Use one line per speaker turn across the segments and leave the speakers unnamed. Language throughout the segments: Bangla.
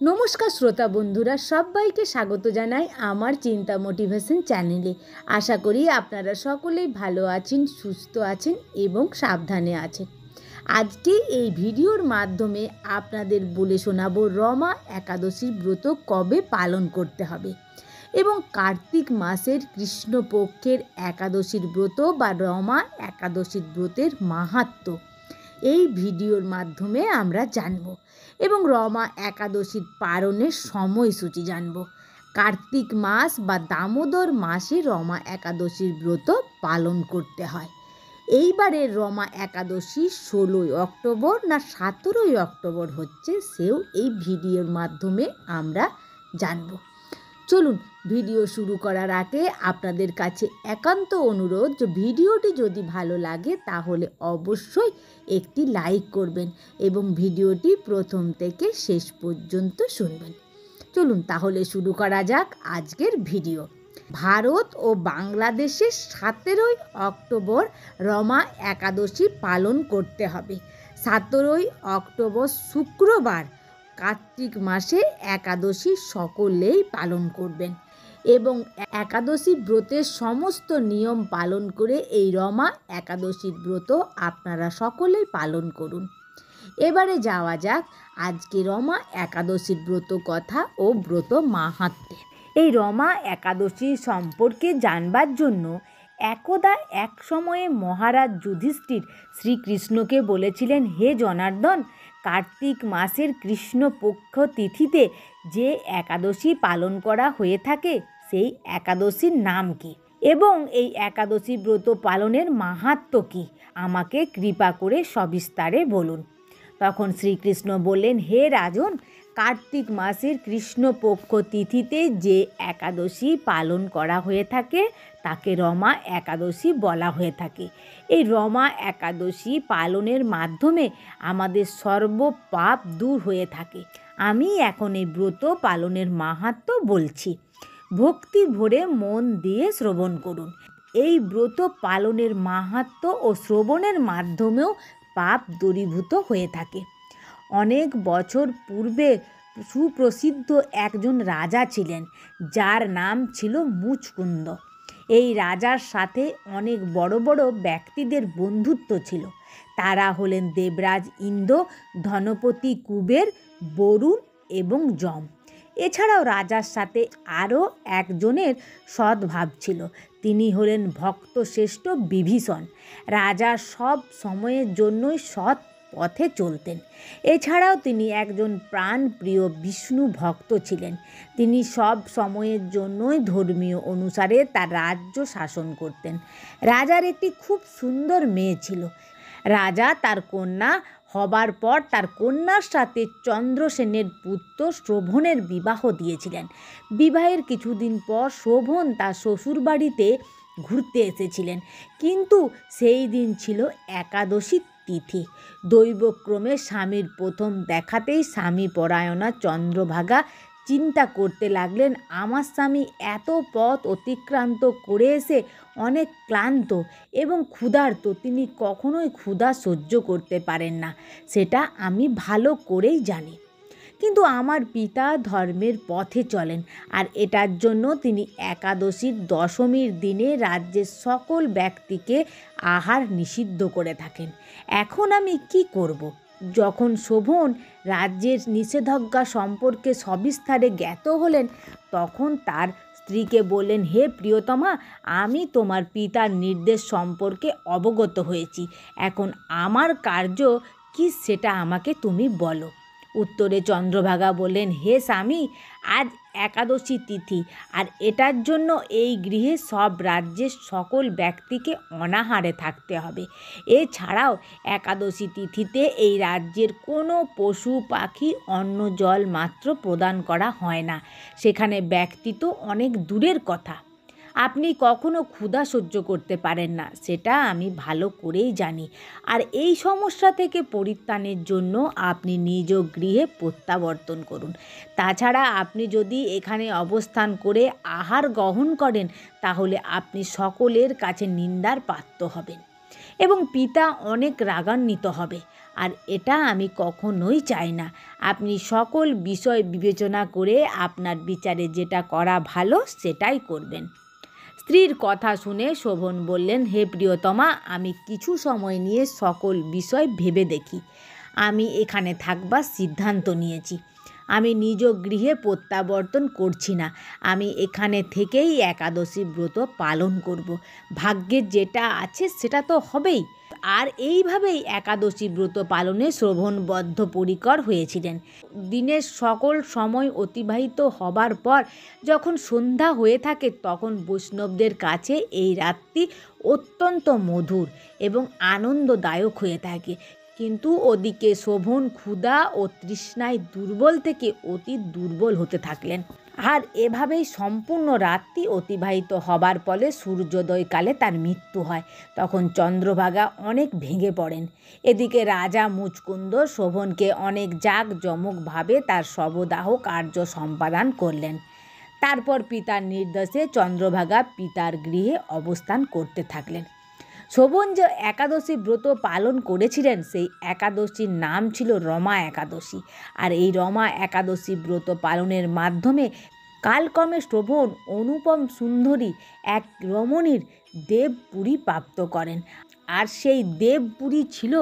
নমস্কার শ্রোতা বন্ধুরা, সবাইকে স্বাগত জানাই আমার চিন্তা মোটিভেশন চ্যানেলে। আশা করি আপনারা সকলেই ভালো আছেন, সুস্থ আছেন এবং সাবধানে আছেন। আজকে এই ভিডিওর মাধ্যমে আপনাদের বলে শোনাবো রমা একাদশীর ব্রত কবে পালন করতে হবে এবং কার্তিক মাসের কৃষ্ণপক্ষের একাদশীর ব্রত বা রমা একাদশীর ব্রতের মাহাত্ম্য এই ভিডিওর মাধ্যমে আমরা জানব এবং রমা একাদশীর পালনের সময়সূচি জানব। কার্তিক মাস বা দামোদর মাসে রমা একাদশীর ব্রত পালন করতে হয়। এইবারের রমা একাদশী 16ই অক্টোবর না 17ই অক্টোবর হচ্ছে, সেও এই ভিডিওর মাধ্যমে আমরা জানব। চলুন, ভিডিও শুরু করার আগে আপনাদের কাছে একান্ত অনুরোধ যে ভিডিওটি যদি ভালো লাগে তাহলে অবশ্যই একটি লাইক করবেন এবং ভিডিওটি প্রথম থেকে শেষ পর্যন্ত শুনবেন। চলুন তাহলে শুরু করা যাক আজকের ভিডিও। ভারত ও বাংলাদেশে 17ই অক্টোবর রমা একাদশী পালন করতে হবে। 17ই অক্টোবর শুক্রবার কার্তিক মাসে একাদশী সকলেই পালন করবেন এবং একাদশী ব্রতের সমস্ত নিয়ম পালন করে এই রমা একাদশীর ব্রত আপনারা সকলেই পালন করুন। এবারে যাওয়া যাক আজকে রমা একাদশীর ব্রত কথা ও ব্রত মাহাত্ম্যে। এই রমা একাদশী সম্পর্কে জানবার জন্য একদা এক সময়ে মহারাজ যুধিষ্ঠির শ্রীকৃষ্ণকে বলেছিলেন, হে জনার্দন, কার্তিক মাসের কৃষ্ণপক্ষ তিথিতে যে একাদশী পালন করা হয়ে থাকে সেই একাদশীর নাম কী এবং এই একাদশী ব্রত পালনের মাহাত্ম্য কী, আমাকে কৃপা করে সবিস্তারে বলুন। তখন শ্রীকৃষ্ণ বললেন, হে রাজন, কার্তিক মাসের কৃষ্ণপক্ষ তিথিতে যে একাদশী পালন করা হয়ে থাকে তাকে রমা একাদশী বলা হয়ে থাকে। এই রমা একাদশী পালনের মাধ্যমে আমাদের সর্বপাপ দূর হয়ে থাকে। আমি এখন এই ব্রত পালনের মাহাত্ম্য বলছি, ভক্তি ভরে মন দিয়ে শ্রবণ করুন। এই ব্রত পালনের মাহাত্ম্য ও শ্রবণের মাধ্যমেও পাপ দূরীভূত হয়ে থাকে। অনেক বছর পূর্বে সুপ্রসিদ্ধ একজন রাজা ছিলেন যার নাম ছিল মুচকুন্দ। এই রাজার সাথে অনেক বড় বড় ব্যক্তিদের বন্ধুত্ব ছিল। তারা হলেন দেবরাজ ইন্দ্র, ধনপতি কুবের, বরুণ এবং যম। এছাড়াও রাজার সাথে আরও একজনের সদ্ভাব ছিল, তিনি হলেন ভক্তশ্রেষ্ঠ বিভীষণ। রাজা সব সময়ের জন্যই সৎ পথে চলতেন। এছাড়াও তিনি একজন প্রাণপ্রিয় বিষ্ণু ভক্ত ছিলেন। তিনি সব সময়ের জন্যই ধর্মীয় অনুসারে তার রাজ্য শাসন করতেন। রাজার একটি খুব সুন্দর মেয়ে ছিল। রাজা তার কন্যা হবার পর তার কন্যার সাথে চন্দ্রসেনের পুত্র শোভনের বিবাহ দিয়েছিলেন। বিবাহের কিছুদিন পর শোভন তার শ্বশুরবাড়িতে ঘুরতে এসেছিলেন, কিন্তু সেই দিন ছিল একাদশী তিথি। দৈবক্রমে স্বামীর প্রথম দেখাতেই স্বামী পরায়ণা চন্দ্রভাগা চিন্তা করতে লাগলেন, আমার স্বামী এত পথ অতিক্রান্ত করে এসে অনেক ক্লান্ত এবং ক্ষুধার্ত, তিনি কখনোই ক্ষুধা সহ্য করতে পারেন না, সেটা আমি ভালো করেই জানি। কিন্তু আমার পিতা ধর্মের পথে চলেন আর এটার জন্য তিনি একাদশীর দশমীর দিনে রাজ্যের সকল ব্যক্তিকে আহার নিষিদ্ধ করে থাকেন। এখন আমি কি করব? যখন শোভন রাজ্যের নিষেধাজ্ঞা সম্পর্কে সবিস্তারে জ্ঞাত হলেন তখন তার স্ত্রীকে বললেন, হে প্রিয়তমা, আমি তোমার পিতার নির্দেশ সম্পর্কে অবগত হয়েছি। এখন আমার কার্য কি সেটা আমাকে তুমি বলো। উত্তরে চন্দ্রভাগা বললেন, হে স্বামী, আজ একাদশী তিথি আর এটার জন্য এই গৃহে সব রাজ্যের সকল ব্যক্তিকে অনাহারে থাকতে হবে। এছাড়াও একাদশী তিথিতে এই রাজ্যের কোনো পশু পাখি অন্ন জল মাত্র প্রদান করা হয় না। সেখানে ব্যক্তি তো অনেক দূরের কথা। আপনি কখনো ক্ষুধা সহ্য করতে পারেন না, সেটা আমি ভালো করেই জানি। আর এই সমস্যা থেকে পরিত্রাণের জন্য আপনি নিজ গৃহে প্রত্যাবর্তন করুন। তাছাড়া আপনি যদি এখানে অবস্থান করে আহার গ্রহণ করেন তাহলে আপনি সকলের কাছে নিন্দার পাত্র হবেন। এবং পিতা অনেক রাগান্বিত হবে, আর এটা আমি কখনোই চাই না। আপনি সকল বিষয় বিবেচনা করে আপনার বিচারে যেটা করা ভালো সেটাই করবেন। স্ত্রীর কথা শুনে শোভন বললেন, হে প্রিয়তমা, আমি কিছু সময় নিয়ে সকল বিষয় ভেবে দেখি। আমি এখানে থাকবার সিদ্ধান্ত নিয়েছি। আমি নিজ গৃহে প্রত্যাবর্তন করছি না। আমি এখানে থেকেই একাদশী ব্রত পালন করব। ভাগ্যের যেটা আছে সেটা তো হবেই। আর এইভাবেই একাদশী ব্রত পালনে শোভন বদ্ধপরিকর হয়েছিলেন। দিনের সকল সময় অতিবাহিত হবার পর যখন সন্ধ্যা হয়ে থাকে তখন বৈষ্ণবদের কাছে এই রাতটি অত্যন্ত মধুর এবং আনন্দদায়ক হয়ে থাকে। কিন্তু ওদিকে শোভন ক্ষুধা ও তৃষ্ণায় দুর্বল থেকে অতি দুর্বল হতে থাকলেন। আর এভাবেই সম্পূর্ণ রাতটি অতিবাহিত হবার ফলে সূর্যোদয়কালে তার মৃত্যু হয়। তখন চন্দ্রভাগা অনেক ভেঙে পড়েন। এদিকে রাজা মুচকুন্দ শোভনকে অনেক জাঁকজমকভাবে তার শবদাহ কার্য সম্পাদন করলেন। তারপর পিতার নির্দেশে চন্দ্রভাগা পিতার গৃহে অবস্থান করতে থাকলেন। শোভন যে একাদশী ব্রত পালন করেছিলেন সেই একাদশীর নাম ছিল রমা একাদশী। আর এই রমা একাদশী ব্রত পালনের মাধ্যমে কালক্রমে শোভন অনুপম সুন্দরী এক রমণীর দেবপুরী প্রাপ্ত করেন। আর সেই দেবপুরী ছিল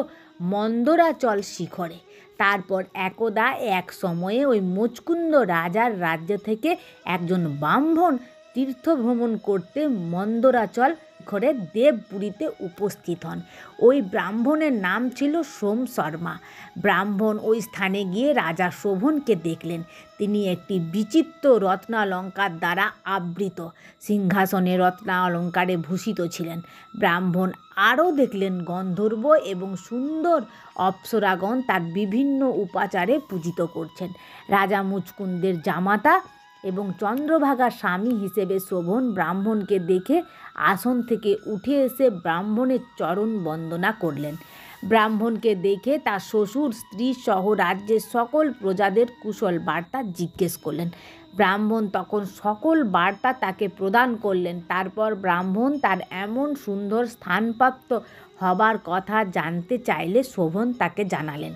মন্দরাচল শিখরে। তারপর একদা এক সময়ে ওই মুচকুন্দ রাজার রাজ্য থেকে একজন ব্রাহ্মণ তীর্থভ্রমণ করতে মন্দরাচল শিখরে দেবপুরীতে উপস্থিত হন। ওই ব্রাহ্মণের নাম ছিল সোম শর্মা। ব্রাহ্মণ ওই স্থানে গিয়ে রাজা শোভনকে দেখলেন। তিনি একটি বিচিত্র রত্নালঙ্কার দ্বারা আবৃত সিংহাসনে রত্নালঙ্কারে ভূষিত ছিলেন। ব্রাহ্মণ আরও দেখলেন গন্ধর্ব এবং সুন্দর অপ্সরাগণ তার বিভিন্ন উপাচারে পূজিত করছেন। রাজা মুচকুন্দের জামাতা এবং চন্দ্রভাগার স্বামী হিসেবে শোভন ব্রাহ্মণকে দেখে আসন থেকে উঠে এসে ব্রাহ্মণের চরণ বন্দনা করলেন। ব্রাহ্মণকে দেখে তার শ্বশুর স্ত্রী সহ রাজ্যের সকল প্রজাদের কুশল বার্তা জিজ্ঞেস করলেন। ব্রাহ্মণ তখন সকল বার্তা তাকে প্রদান করলেন। তারপর ব্রাহ্মণ তার এমন সুন্দর স্থানপ্রাপ্ত হবার কথা জানতে চাইলে শোভন তাকে জানালেন।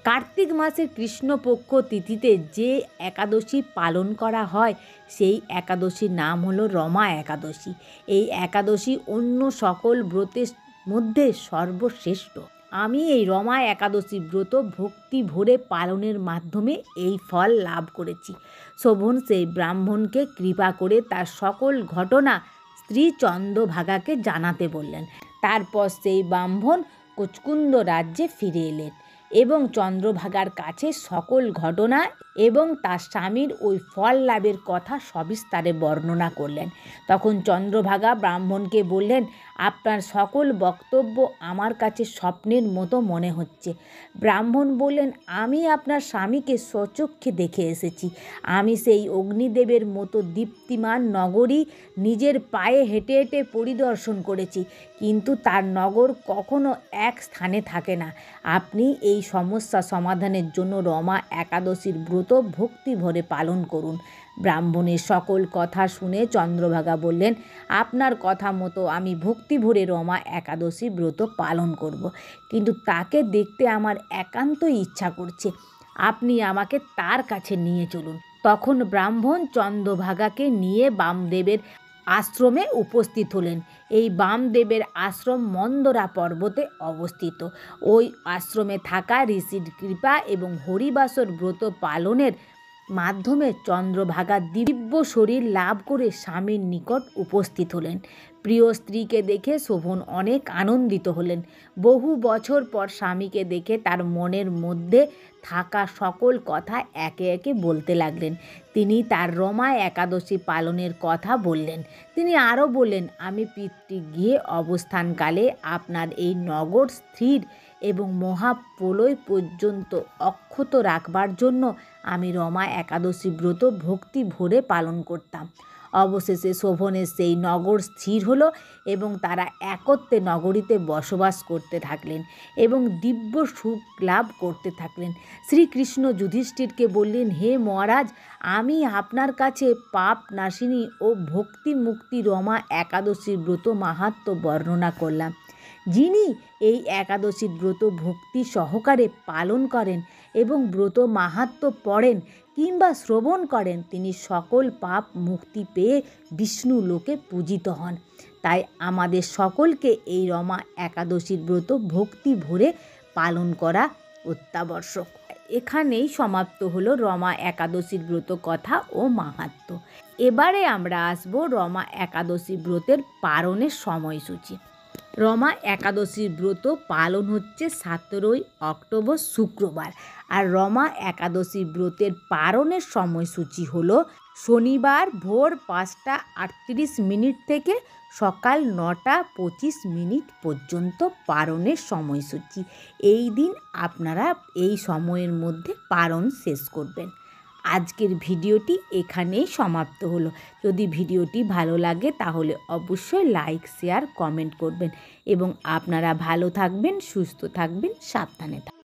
কার্তিক মাসের কৃষ্ণপক্ষ তিথিতে যে একাদশী পালন করা হয় সেই একাদশীর নাম হলো রমা একাদশী। এই একাদশী অন্য সকল ব্রতের মধ্যে সর্বশ্রেষ্ঠ। আমি এই রমা একাদশী ব্রত ভক্তি ভরে পালনের মাধ্যমে এই ফল লাভ করেছি। শোভন সেই ব্রাহ্মণকে কৃপা করে তার সকল ঘটনা স্ত্রী চন্দ্রভাগাকে জানাতে বললেন। তারপর সেই ব্রাহ্মণ মুচকুন্দ রাজ্যে ফিরে এলেন এবং চন্দ্রভাগার কাছে সকল ঘটনা এবং তার স্বামীর ওই ফল লাভের কথা সবিস্তারে বর্ণনা করলেন। তখন চন্দ্রভাগা ব্রাহ্মণকে বললেন, আপনার সকল বক্তব্য আমার কাছে স্বপ্নের মতো মনে হচ্ছে। ব্রাহ্মণ বললেন, আমি আপনার স্বামীকে স্বচক্ষে দেখে এসেছি। আমি সেই অগ্নিদেবের মতো দীপ্তিমান নগরী নিজের পায়ে হেঁটে হেঁটে পরিদর্শন করেছি, কিন্তু তার নগর কখনো এক স্থানে থাকে না। আপনি এই সমস্যা সমাধানের জন্য রমা একাদশীর ব্রত ভক্তি ভরে পালন করুন। ব্রাহ্মণের সকল কথা শুনে চন্দ্রভাগা বললেন, আপনার কথা মতো আমি ভক্তি ভরে রমা একাদশী ব্রত পালন করব, কিন্তু তাকে দেখতে আমার একান্তই ইচ্ছা করছে। আপনি আমাকে তার কাছে নিয়ে চলুন। তখন ব্রাহ্মণ চন্দ্রভাগাকে নিয়ে বামদেবের আশ্রমে উপস্থিত হলেন। এই বামদেবের আশ্রম মন্দরা পর্বতে অবস্থিত। ওই আশ্রমে থাকা ঋষির কৃপা এবং হরিবাসর ব্রত পালনের মাধ্যমে চন্দ্রভাগা দিব্য শরীর লাভ করে স্বামীর নিকট উপস্থিত হলেন। প্রিয় স্ত্রীকে দেখে শোভন অনেক আনন্দিত হলেন। বহু বছর পর স্বামীকে দেখে তার মনের মধ্যে থাকা সকল কথা একে একে বলতে লাগলেন। তিনি তার রমা একাদশী পালনের কথা বললেন। তিনি আরও বললেন, আমি পিতৃগৃহে অবস্থানকালে আপনার এই নগর স্থির এবং মহাপ্রলয় পর্যন্ত অক্ষত রাখবার জন্য আমি রমা একাদশী ব্রত ভক্তি ভরে পালন করতাম। অবশেষে শোভনের সেই নগর স্থির হলো এবং তারা একত্রে নগরীতে বসবাস করতে থাকলেন এবং দিব্য সুখ লাভ করতে থাকলেন। শ্রীকৃষ্ণ যুধিষ্ঠিরকে বললেন, হে মহারাজ, আমি আপনার কাছে পাপ নাশিনী ও ভক্তি মুক্তি রমা একাদশী ব্রত মাহাত্ম্য বর্ণনা করলাম, যিনি এই একাদশীর ব্রত ভক্তি সহকারে পালন করেন এবং ব্রত মাহাত্ম্য পড়েন কিংবা শ্রবণ করেন, তিনি সকল পাপ মুক্তি পেয়ে বিষ্ণু লোকে পূজিত হন। তাই আমাদের সকলকে এই রমা একাদশীর ব্রত ভক্তি ভরে পালন করা অত্যাবশ্যক। এখানেই সমাপ্ত হলো রমা একাদশীর ব্রত কথা ও মাহাত্ম্য। এবারে আমরা আসব রমা একাদশী ব্রতের পালনের সময়সূচি। রমা একাদশীর ব্রত পালন হচ্ছে 17ই অক্টোবর শুক্রবার। আর রমা একাদশী ব্রতের পালনের সময়সূচি হলো শনিবার ভোর 5টা 38 থেকে সকাল 9টা 25 পর্যন্ত পালনের সময়সূচি। এই দিন আপনারা এই সময়ের মধ্যে পালন শেষ করবেন। আজকের ভিডিওটি এখানেই সমাপ্ত হলো। যদি ভিডিওটি ভালো লাগে তাহলে অবশ্যই লাইক, শেয়ার, কমেন্ট করবেন এবং আপনারা ভালো থাকবেন, সুস্থ থাকবেন, সাবধানে থাকবেন।